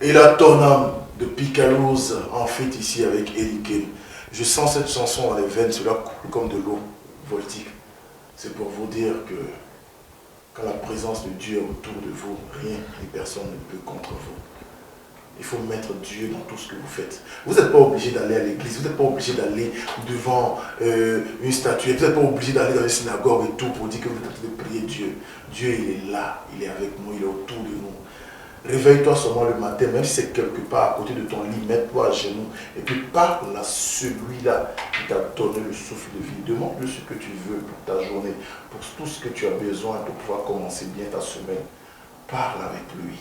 Et la tonne de Picalouse en fait ici avec Eric. Je sens cette chanson dans les veines, cela coule comme de l'eau voltique. C'est pour vous dire que quand la présence de Dieu est autour de vous, rien ni personne ne peut contre vous. Il faut mettre Dieu dans tout ce que vous faites. Vous n'êtes pas obligé d'aller à l'église, vous n'êtes pas obligé d'aller devant une statue, vous n'êtes pas obligé d'aller dans une synagogue et tout pour dire que vous êtes en train de prier Dieu. Dieu, il est là, il est avec nous, il est autour de nous. Réveille-toi seulement le matin, même si c'est quelque part à côté de ton lit, mets-toi à genoux et puis parle à celui-là qui t'a donné le souffle de vie. Demande-lui ce que tu veux pour ta journée, pour tout ce que tu as besoin pour pouvoir commencer bien ta semaine. Parle avec lui.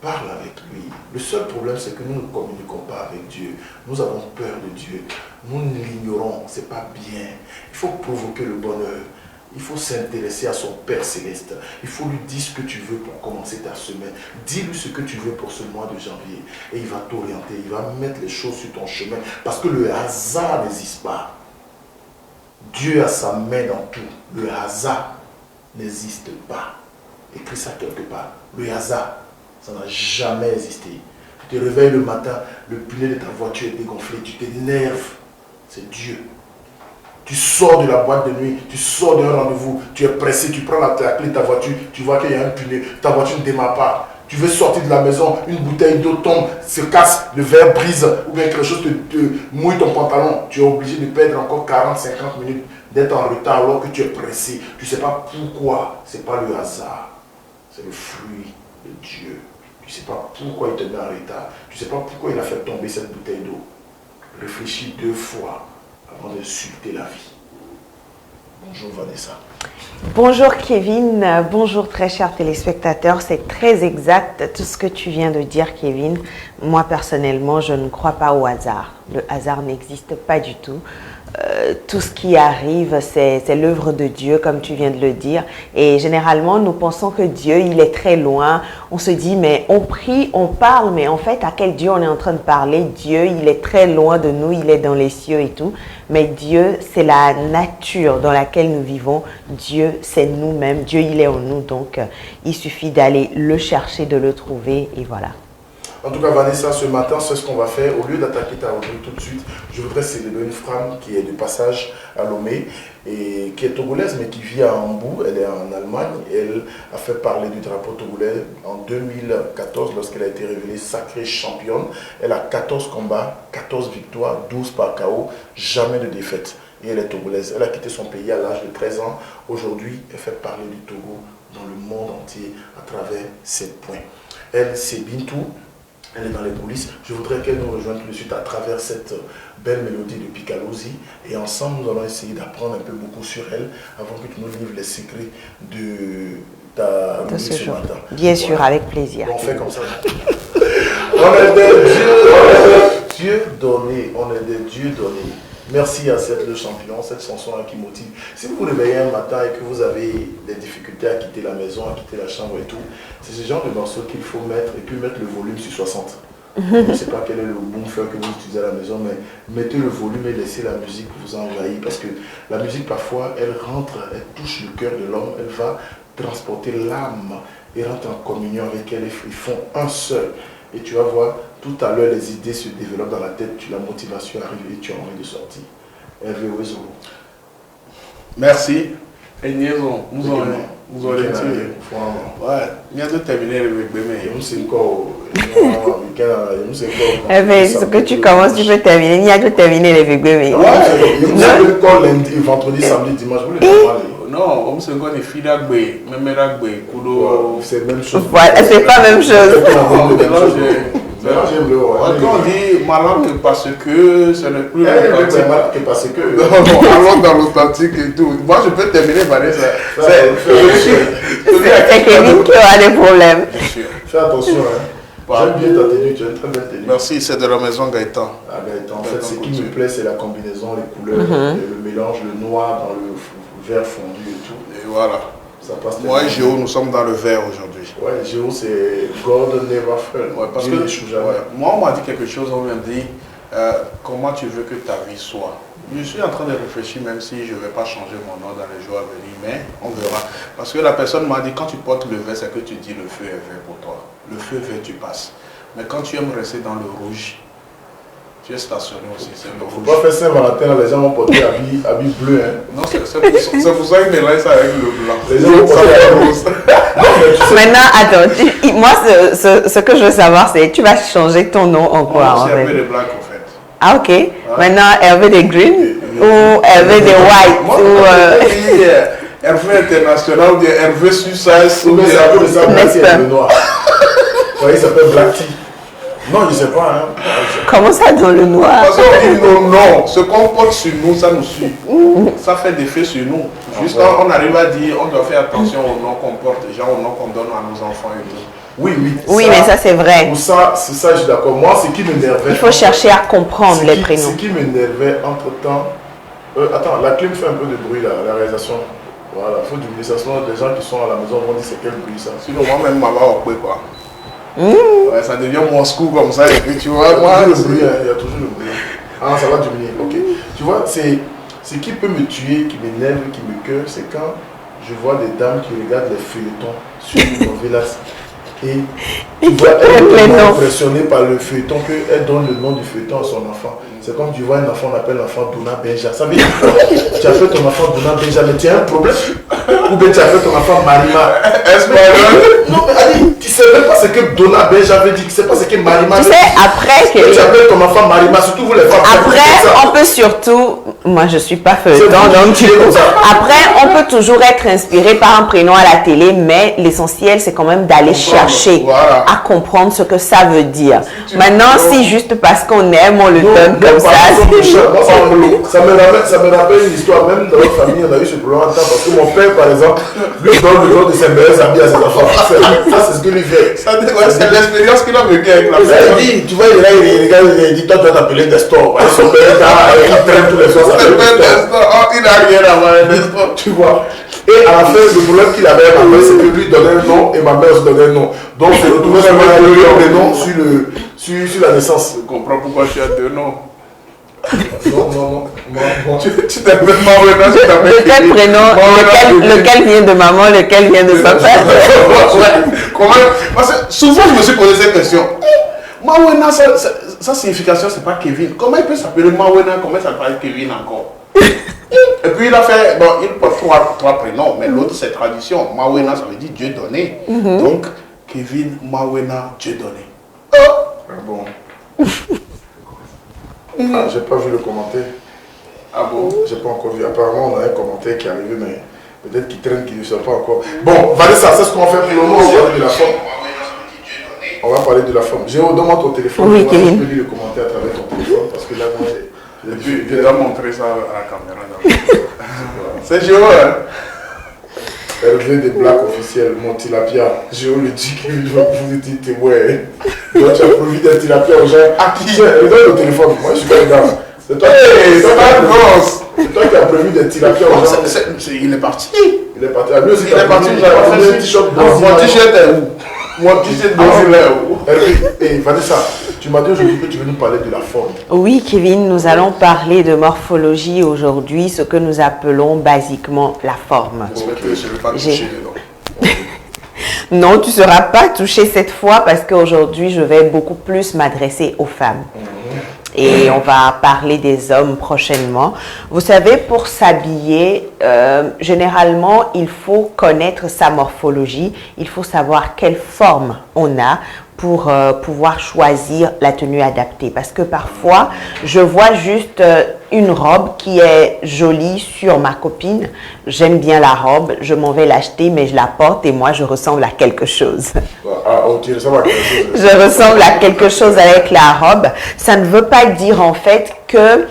Parle avec lui. Le seul problème, c'est que nous ne communiquons pas avec Dieu. Nous avons peur de Dieu. Nous l'ignorons. Ce n'est pas bien. Il faut provoquer le bonheur. Il faut s'intéresser à son Père Céleste. Il faut lui dire ce que tu veux pour commencer ta semaine. Dis-lui ce que tu veux pour ce mois de janvier. Et il va t'orienter. Il va mettre les choses sur ton chemin. Parce que le hasard n'existe pas. Dieu a sa main dans tout. Le hasard n'existe pas. Écris ça quelque part. Le hasard, ça n'a jamais existé. Tu te réveilles le matin, le pneu de ta voiture est dégonflé. Tu t'énerves. C'est Dieu. Tu sors de la boîte de nuit, tu sors d'un rendez-vous, tu es pressé, tu prends la clé de ta voiture, tu vois qu'il y a un pneu, ta voiture ne démarre pas. Tu veux sortir de la maison, une bouteille d'eau tombe, se casse, le verre brise, ou bien quelque chose te mouille ton pantalon. Tu es obligé de perdre encore 40-50 minutes, d'être en retard alors que tu es pressé. Tu ne sais pas pourquoi, ce n'est pas le hasard, c'est le fruit de Dieu. Tu ne sais pas pourquoi il te met en retard, tu ne sais pas pourquoi il a fait tomber cette bouteille d'eau. Réfléchis 2 fois avant d'insulter la vie. Bonjour Vanessa. Bonjour Kevin, bonjour très chers téléspectateurs, c'est très exact tout ce que tu viens de dire Kevin. Moi personnellement, je ne crois pas au hasard. Le hasard n'existe pas du tout. Tout ce qui arrive, c'est l'œuvre de Dieu, comme tu viens de le dire. Et généralement, nous pensons que Dieu, il est très loin. On se dit, mais on prie, on parle, mais en fait, à quel Dieu on est en train de parler? Dieu, il est très loin de nous, il est dans les cieux et tout. Mais Dieu, c'est la nature dans laquelle nous vivons. Dieu, c'est nous-mêmes. Dieu, il est en nous. Donc, il suffit d'aller le chercher, de le trouver et voilà. En tout cas, Vanessa, ce matin, c'est ce qu'on va faire. Au lieu d'attaquer ta rubrique tout de suite, je voudrais célébrer une femme qui est de passage à Lomé et qui est togolaise, mais qui vit à Hambourg. Elle est en Allemagne. Elle a fait parler du drapeau togolais en 2014 lorsqu'elle a été révélée sacrée championne. Elle a 14 combats, 14 victoires, 12 par KO, jamais de défaite. Et elle est togolaise. Elle a quitté son pays à l'âge de 13 ans. Aujourd'hui, elle fait parler du Togo dans le monde entier à travers ses points. Elle, c'est Bintou. Elle est dans les coulisses. Je voudrais qu'elle nous rejoigne tout de suite à travers cette belle mélodie de Picalosi. Et ensemble, nous allons essayer d'apprendre un peu beaucoup sur elle avant que tu nous livres les secrets de ta musique ce matin. Bien sûr, avec plaisir. On fait comme ça. On est des dieux donnés. On est des dieux donnés. Merci à Le Champion, cette chanson-là qui motive. Si vous vous réveillez un matin et que vous avez des difficultés à quitter la maison, à quitter la chambre et tout, c'est ce genre de morceau qu'il faut mettre et puis mettre le volume sur 60. Je ne sais pas quel est le bon fleur que vous utilisez à la maison, mais mettez le volume et laissez la musique vous envahir parce que la musique parfois, elle rentre, elle touche le cœur de l'homme, elle va transporter l'âme et rentre en communion avec elle, ils font un seul. Et tu vas voir, tout à l'heure, les idées se développent dans la tête, la motivation arrive et tu as envie de sortir. Hervé Ouezoro. Merci. Et Niaison, nous allons les tuer. Ouais, nous allons terminer le bébé. Nous c'est quoi? Mais ce que tu commences, tu peux terminer. Il y a de terminer les bébés. Ouais, nous allons encore lundi, vendredi, samedi, dimanche. Vous les parlez. Non, on se connaît filles d'agbe, même d'agbe, kudo. C'est la même chose. Voilà, c'est pas la même chose. Quand on dit malade parce que ce n'est plus l'authentique. Malade parce que. Allons dans l'authentique et tout. Moi, je peux terminer par ça. C'est Kevin qui aura des problèmes. Fais attention. J'aime bien ta tenue, tu as une très belle tenue. Merci, c'est de la maison Gaëtan. Ah, Gaëtan, en fait, ce qui me plaît, c'est la combinaison, les couleurs, le mélange, le noir dans le vert fondu et tout. Et voilà. Ça passe. Moi et Géo, nous sommes dans le vert aujourd'hui. Ouais, Géo, c'est God Never Fail. Ouais, parce que moi, on m'a dit quelque chose, on m'a dit, comment tu veux que ta vie soit. Je suis en train de réfléchir, même si je ne vais pas changer mon nom dans les jours à venir, mais on verra. Parce que la personne m'a dit, quand tu portes le vert, c'est que tu dis le feu est vert pour toi. Le feu vert, tu passes. Mais quand tu aimes rester dans le rouge, tu es stationné aussi, c'est le rouge. Faut pas faire Saint-Valentin, les gens vont porter habits bleus. Hein. Non, c'est pour ça qu'ils mélangent ça avec le blanc. Les gens vont porter la rose. Maintenant, attends, moi, ce que je veux savoir, c'est tu vas changer ton nom en quoi en C'est fait? Hervé de Black, en fait. Ah, ok. Ouais. Maintenant, Hervé des Green ou Hervé des White Moi, Hervé International ou bien Hervé Suisse ou bien c'est un peu de ça, Black Tea et le noir. Oui, il s'appelle Black Tea. Non, je ne sais pas. Hein. Comment ça dans le noir? Parce qu'on dit non, ce qu'on porte sur nous, ça nous suit. Ça fait des faits sur nous. Juste quand on arrive à dire, on doit faire attention au nom qu'on porte, déjà au nom qu'on donne à nos enfants et tout. Oui, oui. Oui, mais ça c'est vrai. Pour ça, c'est ça, je suis d'accord. Moi, ce qui m'énervait. Il faut chercher à comprendre les prénoms. Ce qui m'énervait entre-temps. Attends, la clim fait un peu de bruit là, la réalisation. Voilà, il faut diminuer ça. Sinon, les gens qui sont à la maison vont dire c'est quel bruit ça. Sinon, moi-même, ma va au quoi. Ouais, ça devient Moscou comme ça, et puis tu vois, moi, il y a toujours le bruit. Ah, ça va diminuer, ok. Tu vois, c'est ce qui peut me tuer, qui m'énerve, qui me cœur, c'est quand je vois des dames qui regardent les feuilletons sur une novelas. Et tu vois, elle est impressionnée par le feuilleton, qu'elle donne le nom du feuilleton à son enfant. C'est comme tu vois un enfant, on appelle l'enfant Dona Benja. Ça veut dire que tu appelles ton enfant Dona Benja, mais tu as un problème. Ou bien tu appelles ton enfant Marima. Non, mais Ali, tu ne sais même pas ce que Dona Benja veut dire. Tu ne sais pas ce que Marima veut dire. Tu sais, après que... Tu appelles ton enfant Marima, surtout vous les femmes. Après, on peut surtout... Moi, je ne suis pas feuilleton, donc du coup... Après, on peut toujours être inspiré par un prénom à la télé, mais l'essentiel, c'est quand même d'aller chercher à comprendre ce que ça veut dire. Maintenant, si juste parce qu'on aime, on le donne comme ça... Ça me rappelle une histoire, même dans notre famille, on a eu ce problème en temps, parce que mon père, par exemple, lui donne le nom de ses meilleurs amis à ses enfants. Ça, c'est ce que lui fait. C'est l'expérience qu'il a vécue avec la personne. Il dit, tu vois, il regarde, il dit, toi, tu vas t'appeler Destor. Son père, il traîne tous les soirs. Il n'a rien à voir avec Destor. Tu vois. Et à la fin, le problème qu'il avait avec ma mère, c'est que lui donnait un nom et ma mère se donnait un nom. Donc, c'est retrouvé sur le nom sur la naissance. Je comprends pourquoi tu as deux noms. Non. Tu t'appelles Mawena, tu t'appelles Quel prénom, lequel vient de maman, lequel vient de papa. Comment? Parce que souvent je me suis posé cette question. Mawena, sa signification, c'est pas Kevin. Comment il peut s'appeler Mawena? Comment ça s'appelle Kevin encore? Et puis il a fait, bon, il porte trois prénoms, mais l'autre c'est tradition. Mawena, ça veut dire Dieu donné. Donc, Kevin, Mawena, Dieu donné. Ah bon. Ah, j'ai pas vu le commentaire. Ah bon? J'ai pas encore vu. Apparemment, on a un commentaire qui est arrivé, mais peut-être qu'il traîne, qu'il ne sait pas encore. Bon, Vanessa, c'est ce qu'on va faire pour le moment. On va parler de la forme. On va parler de la forme. Géo, donne-moi ton téléphone. Oui, Kevin. Je peux lire le commentaire à travers ton téléphone parce que là, moi, et puis, je vais montrer ça à la caméra. C'est Géo, hein? Hervé des Black officiels, mon tilapia. Géo le dit que je vais vous dire témoin. Donc tu as promis d'un tilapia aux gens. À qui? Tiens, donne le téléphone. Moi je suis pas dedans. C'est toi, qui as prévu des tilapia aux gens. Il est parti. Il est parti. Ah, lui aussi, il est parti. Un t-shirt. Mon t-shirt est où? Mon t-shirt est où? Hervé, Vanessa, tu m'as dit aujourd'hui que tu veux nous parler de la forme. Oui, Kevin, nous allons parler de morphologie aujourd'hui, ce que nous appelons basiquement la forme. J'espère que je ne vais pas toucher dedans. Non, tu ne seras pas touché cette fois parce qu'aujourd'hui, je vais beaucoup plus m'adresser aux femmes. Et on va parler des hommes prochainement. Vous savez, pour s'habiller, généralement, il faut connaître sa morphologie. Il faut savoir quelle forme on a pour pouvoir choisir la tenue adaptée. Parce que parfois, je vois juste une robe qui est jolie sur ma copine. J'aime bien la robe, je m'en vais l'acheter, mais je la porte et moi, je ressemble à quelque chose. Ah, tu ressembles à quelque chose. Je ressemble à quelque chose avec la robe. Ça ne veut pas dire en fait que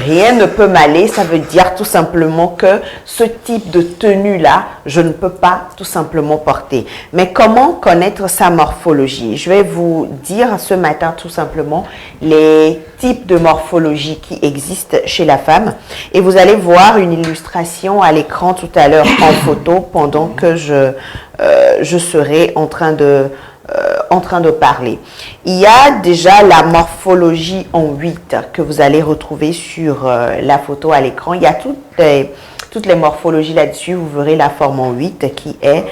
rien ne peut m'aller. Ça veut dire tout simplement que ce type de tenue-là, je ne peux pas tout simplement porter. Mais comment connaître sa morphologie? Je vais vous dire ce matin tout simplement les types de morphologie qui existent chez la femme. Et vous allez voir une illustration à l'écran tout à l'heure en photo pendant que je serai en train en train de parler. Il y a déjà la morphologie en 8 que vous allez retrouver sur la photo à l'écran. Il y a toutes les morphologies là-dessus. Vous verrez la forme en 8 qui est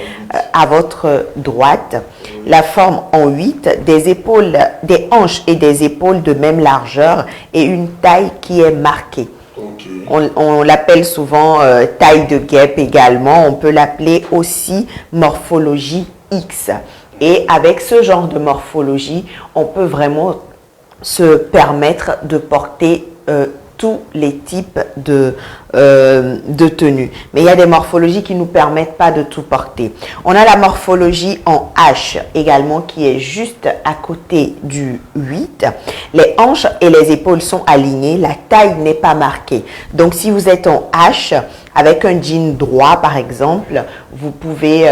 à votre droite. La forme en 8, des épaules, des hanches et des épaules de même largeur et une taille qui est marquée. Ok. On l'appelle souvent taille de guêpe également. On peut l'appeler aussi morphologie X. Et avec ce genre de morphologie, on peut vraiment se permettre de porter tous les types de tenues. Mais il y a des morphologies qui ne nous permettent pas de tout porter. On a la morphologie en H également qui est juste à côté du 8. Les hanches et les épaules sont alignées, la taille n'est pas marquée. Donc si vous êtes en H avec un jean droit par exemple, vous pouvez...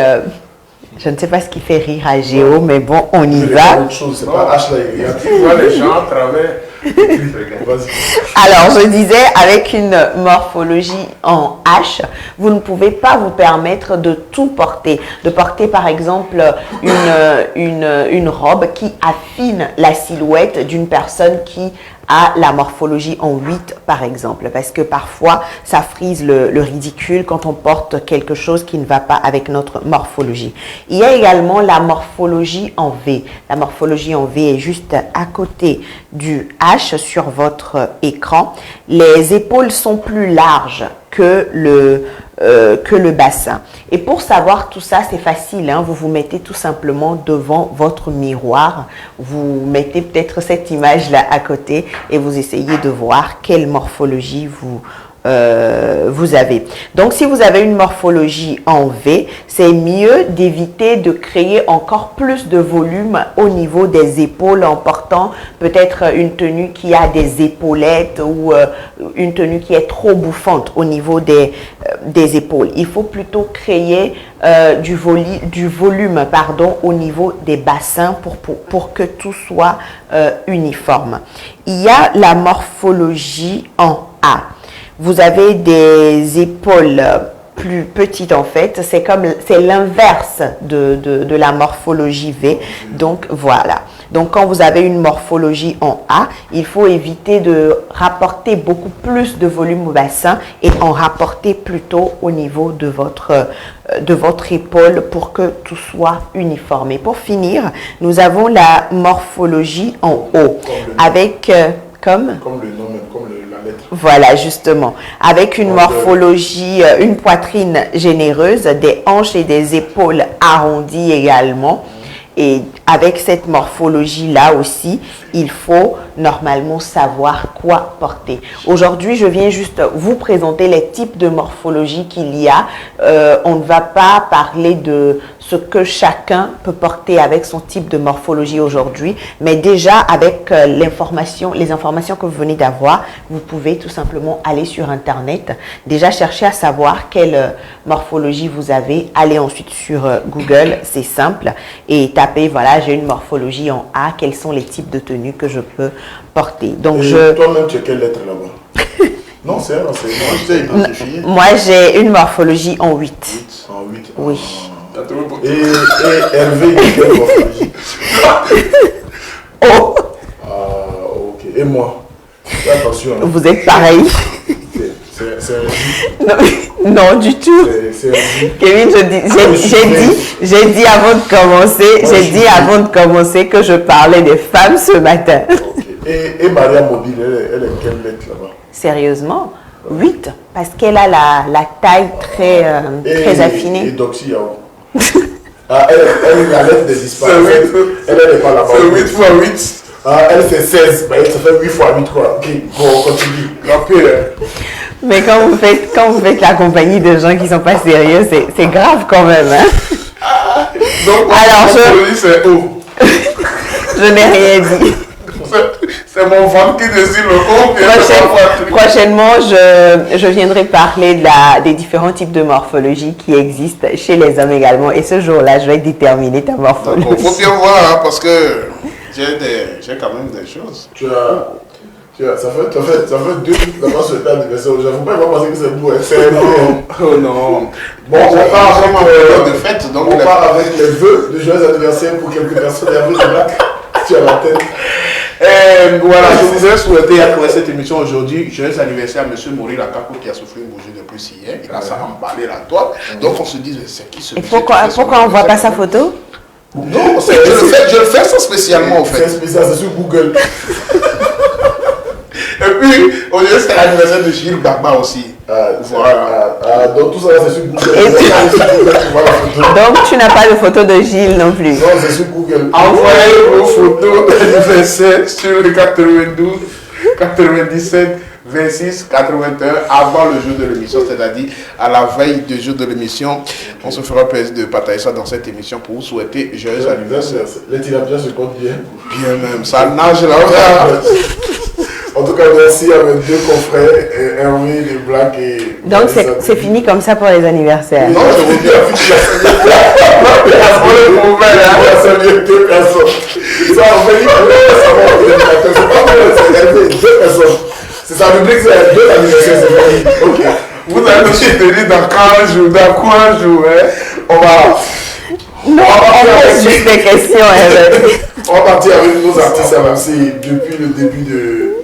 je ne sais pas ce qui fait rire à Géo, mais bon, on y va. C'est pas H là, il y a Tu vois les gens à travers. Vas-y. Alors, je disais, avec une morphologie en H, vous ne pouvez pas vous permettre de tout porter. De porter, par exemple, une robe qui affine la silhouette d'une personne qui a la morphologie en 8, par exemple. Parce que parfois, ça frise le ridicule quand on porte quelque chose qui ne va pas avec notre morphologie. Il y a également la morphologie en V. La morphologie en V est juste à côté du H sur votre écran. Les épaules sont plus larges que le bassin. Et pour savoir tout ça, c'est facile, hein? Vous vous mettez tout simplement devant votre miroir. Vous mettez peut-être cette image-là à côté et vous essayez de voir quelle morphologie vous avez. Donc, si vous avez une morphologie en V, c'est mieux d'éviter de créer encore plus de volume au niveau des épaules en portant peut-être une tenue qui a des épaulettes ou une tenue qui est trop bouffante au niveau des épaules. Il faut plutôt créer du volume au niveau des bassins pour que tout soit uniforme. Il y a la morphologie en A. Vous avez des épaules plus petites en fait, c'est l'inverse de la morphologie V. Donc voilà. Donc quand vous avez une morphologie en A, il faut éviter de rapporter beaucoup plus de volume au bassin et en rapporter plutôt au niveau de votre épaule pour que tout soit uniforme. Et pour finir, nous avons la morphologie en haut avec Comme le nom même, comme la lettre. Voilà, justement. Avec une morphologie, une poitrine généreuse, des hanches et des épaules arrondies également. Et avec cette morphologie-là aussi, il faut normalement savoir quoi porter. Aujourd'hui, je viens juste vous présenter les types de morphologie qu'il y a. On ne va pas parler de ce que chacun peut porter avec son type de morphologie aujourd'hui, mais déjà avec les informations que vous venez d'avoir, vous pouvez tout simplement aller sur Internet, déjà chercher à savoir quelle morphologie vous avez, aller ensuite sur Google, c'est simple, et taper, voilà, j'ai une morphologie en A, quels sont les types de tenues que je peux porter. Donc toi-même, tu as quelle lettre là-bas? Non, c'est moi, je t'ai identifié. Moi, j'ai une morphologie en 8. 8, en 8. Oui. Et Hervé, il a quelle morphologie? Oh! Ok. Et moi? Fais attention. Hein. Vous êtes pareil. C'est un non, du tout. C'est Kevin, j'ai dit avant de commencer que je parlais des femmes ce matin. Okay. Et Maria Mobile, elle est quelle lettre là-bas? Sérieusement, 8, parce qu'elle a la taille très affinée. Et Doxy Yao. Elle la lettre des disparates. Elle n'est pas là-bas. C'est 8 fois 8. Elle fait 16, mais ça fait 8 fois 8 quoi. Ok, bon, on continue. Mais quand vous faites la compagnie de gens qui ne sont pas sérieux, c'est grave quand même. Hein? Donc, alors c'est haut. Je n'ai rien dit. C'est mon ventre qui décide le haut. Prochainement, je viendrai parler des différents types de morphologie qui existent chez les hommes également. Et ce jour-là, je vais déterminer ta morphologie. Il faut bien voir, hein, parce que j'ai quand même des choses. Tu as Tu vois, ça fait deux d'avoir souhaité anniversaire. Je ne faut pas penser que c'est beau. C'est non. Oh non. Bon, on part avec de fête. Donc on part avec les vœux de joyeux anniversaire pour quelques personnes. Et tu as la tête. Voilà, je voudrais souhaiter à travers cette émission aujourd'hui, joyeux anniversaire à M. Maurice Lakapo qui a soufflé une bougie de plus hier. Il a ça emballé la toile. Donc on se dit, c'est qui ce Et pourquoi on ne voit pas sa photo? Non, je le fais ça spécialement en fait. C'est spécial, c'est sur Google. Et puis, aujourd'hui, c'est l'anniversaire de Gilles Bagba aussi. Voilà. Donc tout ça, c'est sur Google. Donc tu n'as pas de photo de Gilles non plus. Non, c'est sur Google. Envoyez vos photos d'anniversaire sur le 92, 97, 26, 81 avant le jour de l'émission, c'est-à-dire à la veille du jour de l'émission. On se fera plaisir de partager ça dans cette émission pour vous souhaiter joyeux anniversaire. Les tilapias se comptent bien. Bien même, ça nage là. En tout cas, merci à mes deux confrères, Hervé de Black et... Donc c'est fini comme ça pour les anniversaires. Non, je reviens à deux personnes. Ça, on fait deux personnes. C'est sa rubrique, c'est deux anniversaires, c'est fini. Ok. Vous allez nous soutenir dans 40 jours, dans quoi jours, hein? On va... Non, on pose juste des questions, Hervé. On va partir avec nos artistes avancés depuis le début de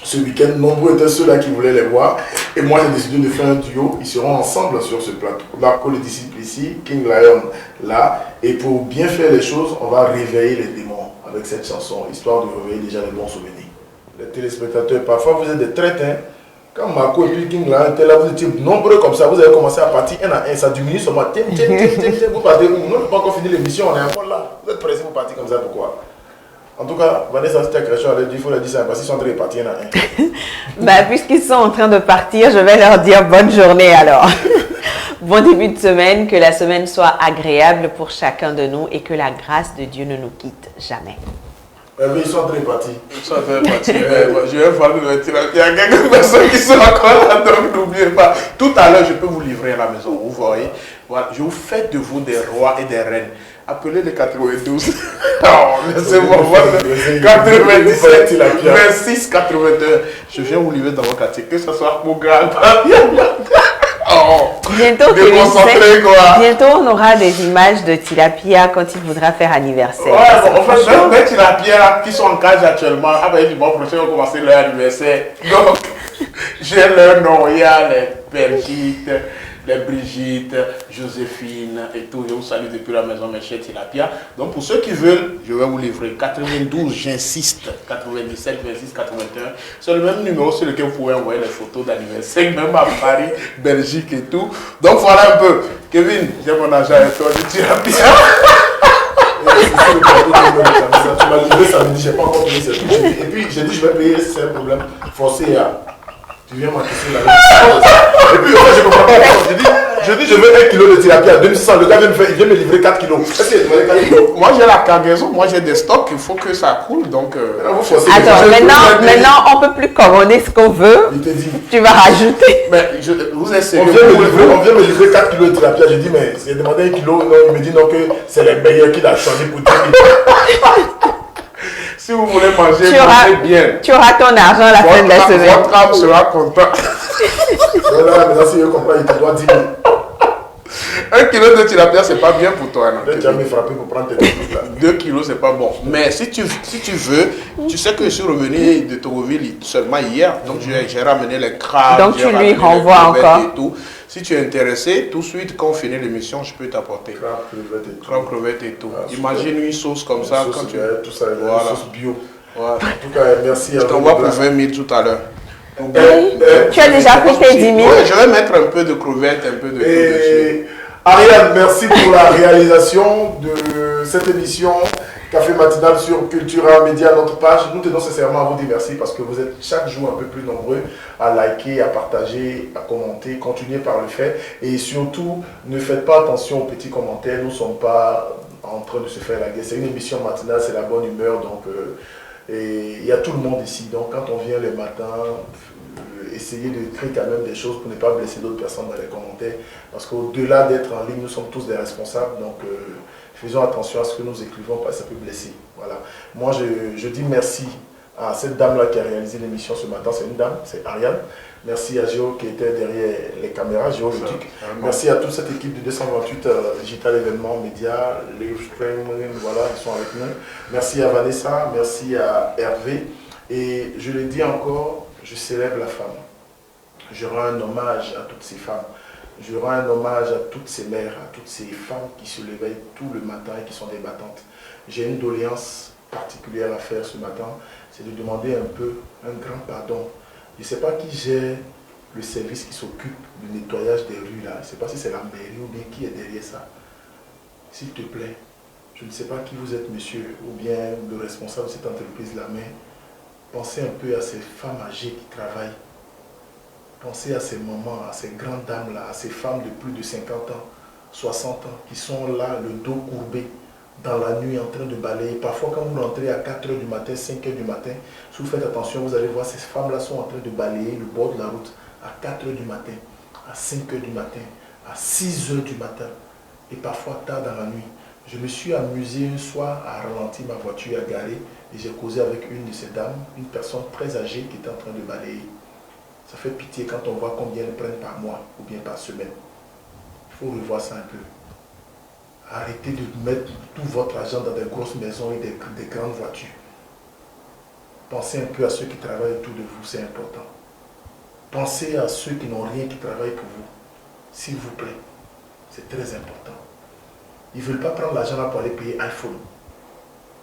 ce week-end. Nombreux étaient ceux-là qui voulaient les voir. Et moi, j'ai décidé de faire un duo. Ils seront ensemble sur ce plateau. Marco le disciple ici, King Lion là. Et pour bien faire les choses, on va réveiller les démons avec cette chanson, histoire de réveiller déjà les bons souvenirs. Les téléspectateurs, parfois vous êtes des traîtres. Quand Marco et puis King Lion étaient là, vous étiez nombreux comme ça. Vous avez commencé à partir un à un. Ça diminue seulement. Vous partez. Nous n'avons pas encore fini l'émission. On est encore là. Vous êtes pressés pour partir comme ça. Pourquoi? En tout cas, Vanessa, c'était quelque chose, il faut leur dire ça, parce qu'ils sont en train de partir là. Bah, puisqu'ils sont en train de partir, je vais leur dire bonne journée alors. Bon début de semaine, que la semaine soit agréable pour chacun de nous et que la grâce de Dieu ne nous quitte jamais. Mais ils sont en train de partir. Ils sont en train de partir. Je vais voir le retirage. Il y a quelques personnes qui sont encore là, donc n'oubliez pas. Tout à l'heure, je peux vous livrer à la maison, vous voyez. Voilà, je vous fais de vous des rois et des reines. Appelez les 92. Oh, laissez-moi voir. 97, 26, 81. Je viens vous livrer dans vos quartier. Que ce soit pour grave. Oh, bientôt, bientôt, on aura des images de Tilapia quand il voudra faire anniversaire. Ouais, bon, en fait, des Tilapia qui sont en cage actuellement, après le mois prochain, on va commencer leur anniversaire. Donc, j'ai leur nom. Il y a les Brigitte, les Brigitte, Joséphine et tout. Je vous salue depuis la maison, mes chers Tilapia. Donc, pour ceux qui veulent, je vais vous livrer 92, j'insiste, 97, 26, 81. C'est le même numéro sur lequel vous pouvez envoyer les photos d'anniversaire, même à Paris, Belgique et tout. Donc, voilà un peu. Kevin, j'ai mon argent et toi, je Tilapia. Tu m'as livré samedi, je n'ai pas encore payé cette chose. Et puis, j'ai dit, je vais payer, c'est un problème forcé à. Tu viens m'encaisser là. Et puis, en fait, je ne comprends pas. Je dis, je veux 1 kilo de tilapia à 2600. Le gars il vient me livrer 4 kilos. Est-ce qu'il a 4 kilos? Moi, j'ai la cargaison, moi, j'ai des stocks, il faut que ça coule. Donc, attends, maintenant, on ne peut plus commander ce qu'on veut. Il te dit. Tu vas rajouter. Mais vous essayez. On vient me livrer 4 kilos de tilapia. J'ai dit, mais j'ai demandé 1 kilo. Non, il me dit non, que c'est les meilleurs qu'il a choisi pour 10 000. Si vous voulez manger, mangez bien. Tu auras ton argent à la fin de la semaine. Votre âme sera content. Voilà, mais si je comprends, il te doit 10 000. 1 kilo de tilapia, c'est pas bien pour toi. Tu vas me frapper pour prendre tes trucs là. 2 kilos, c'est pas bon. Mais si tu veux, tu sais que je suis revenu de Togoville seulement hier. Donc j'ai ramené les crabes. Donc tu lui renvoies encore. Et tout. Si tu es intéressé, tout de suite, quand on finit l'émission, je peux t'apporter. Crabe, crevettes et tout. Imagine une sauce comme ça. Sauce, quand tu... tout ça, voilà. Une sauce bio. Voilà. En tout cas, merci à vous. Je t'envoie pour 20 000 tout à l'heure. Tu as déjà pris tes 10 000? Oui, je vais mettre un peu de crevettes, un peu de tout dessus. Ariane, merci pour la réalisation de cette émission Café Matinal sur Cultura Média, notre page. Nous tenons sincèrement à vous dire merci parce que vous êtes chaque jour un peu plus nombreux à liker, à partager, à commenter. Continuez par le faire et surtout, ne faites pas attention aux petits commentaires. Nous ne sommes pas en train de se faire la guerre. C'est une émission matinale, c'est la bonne humeur. Donc, et il y a tout le monde ici. Donc, quand on vient le matin, essayez d'écrire quand même des choses pour ne pas blesser d'autres personnes dans les commentaires. Parce qu'au-delà d'être en ligne, nous sommes tous des responsables. Donc, faisons attention à ce que nous écrivons parce que ça peut blesser. Voilà. Moi, je dis merci à cette dame-là qui a réalisé l'émission ce matin. C'est une dame, c'est Ariane. Merci à Géo qui était derrière les caméras, Géo le Duc. Merci à toute cette équipe de 228 Digital Événements, Médias, Livestream, voilà, ils sont avec nous. Merci à Vanessa, merci à Hervé. Et je le dis encore, je célèbre la femme. Je rends un hommage à toutes ces femmes. Je rends un hommage à toutes ces mères, à toutes ces femmes qui se réveillent tout le matin et qui sont des battantes. J'ai une doléance particulière à faire ce matin, c'est de demander un peu, un grand pardon. Je ne sais pas qui gère le service qui s'occupe du nettoyage des rues là. Je ne sais pas si c'est la mairie ou bien qui est derrière ça. S'il te plaît, je ne sais pas qui vous êtes, monsieur, ou bien le responsable de cette entreprise-là, mais pensez un peu à ces femmes âgées qui travaillent. Pensez à ces mamans, à ces grandes dames-là, à ces femmes de plus de 50 ans, 60 ans, qui sont là, le dos courbé, dans la nuit, en train de balayer. Parfois, quand vous rentrez à 4 h du matin, 5 h du matin, si vous faites attention, vous allez voir, ces femmes-là sont en train de balayer le bord de la route à 4 h du matin, à 5 h du matin, à 6 h du matin, et parfois tard dans la nuit. Je me suis amusé un soir à ralentir ma voiture, à garer, et j'ai causé avec une de ces dames, une personne très âgée qui était en train de balayer. Ça fait pitié quand on voit combien elles prennent par mois ou bien par semaine. Il faut revoir ça un peu. Arrêtez de mettre tout votre argent dans des grosses maisons et des grandes voitures. Pensez un peu à ceux qui travaillent autour de vous, c'est important. Pensez à ceux qui n'ont rien, qui travaillent pour vous. S'il vous plaît, c'est très important. Ils ne veulent pas prendre l'argent là pour aller payer iPhone.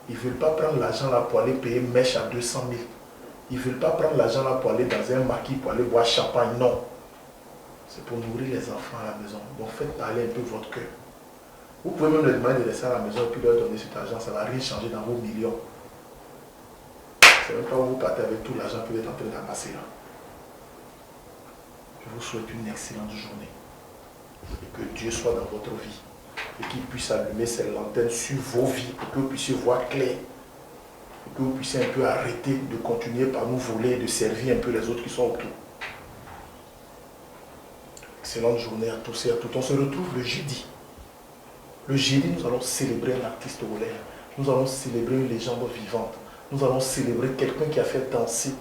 Ils ne veulent pas prendre l'argent là pour aller payer mèche à 200 000. Ils ne veulent pas prendre l'argent là pour aller dans un maquis, pour aller boire champagne. Non. C'est pour nourrir les enfants à la maison. Donc faites parler un peu votre cœur. Vous pouvez même leur demander de rester à la maison et puis leur donner cet argent. Ça ne va rien changer dans vos millions. C'est même pas où vous partez avec tout l'argent que vous êtes en train d'amasser là. Je vous souhaite une excellente journée. Et que Dieu soit dans votre vie. Et qu'il puisse allumer ses lanternes sur vos vies pour que vous puissiez voir clair. Pour que vous puissiez un peu arrêter de continuer par nous voler et de servir un peu les autres qui sont autour. Excellente journée à tous et à toutes. On se retrouve le jeudi. Le jeudi, nous allons célébrer un artiste togolais. Nous allons célébrer une légende vivante. Nous allons célébrer quelqu'un qui a fait danser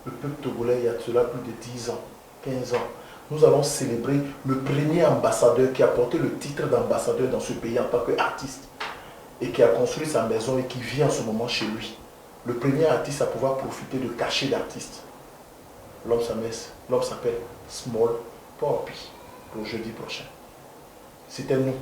le peuple togolais il y a cela plus de 10 ans, 15 ans. Nous allons célébrer le premier ambassadeur qui a porté le titre d'ambassadeur dans ce pays en tant qu'artiste et qui a construit sa maison et qui vit en ce moment chez lui. Le premier artiste à pouvoir profiter de cachet d'artiste. L'homme s'appelle Small Poppy pour jeudi prochain. C'était nous.